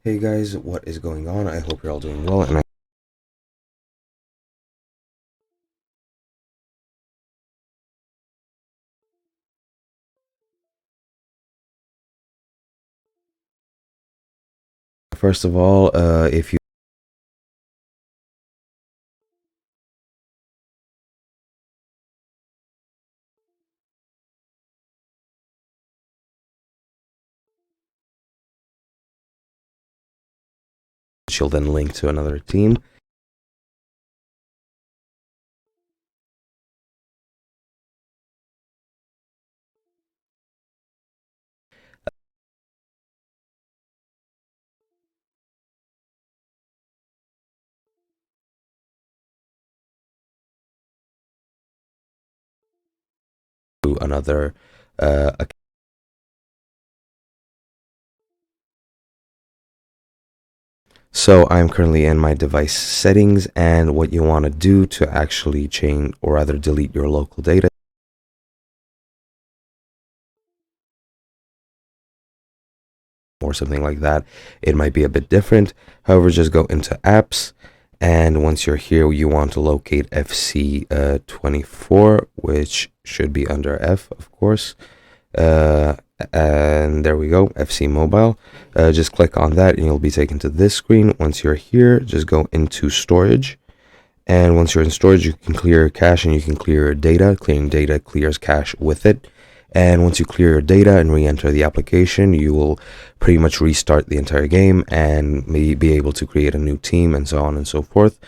Hey guys, what is going on? I hope you're all doing well, and first of all, if you she'll then link to another team. To another account. So I'm currently in my device settings, and what you want to do to actually change or rather delete your local data or something like that, it might be a bit different. However, just go into apps, and once you're here, you want to locate FC24, which should be under F, of course. uh, and there we go, FC Mobile. Just click on that and you'll be taken to this screen. Once you're here, just go into storage, and once you're in storage, you can clear your cache and you can clear your data. Clearing data clears cache with it, and once you clear your data and re-enter the application, you will pretty much restart the entire game and maybe be able to create a new team and so on and so forth.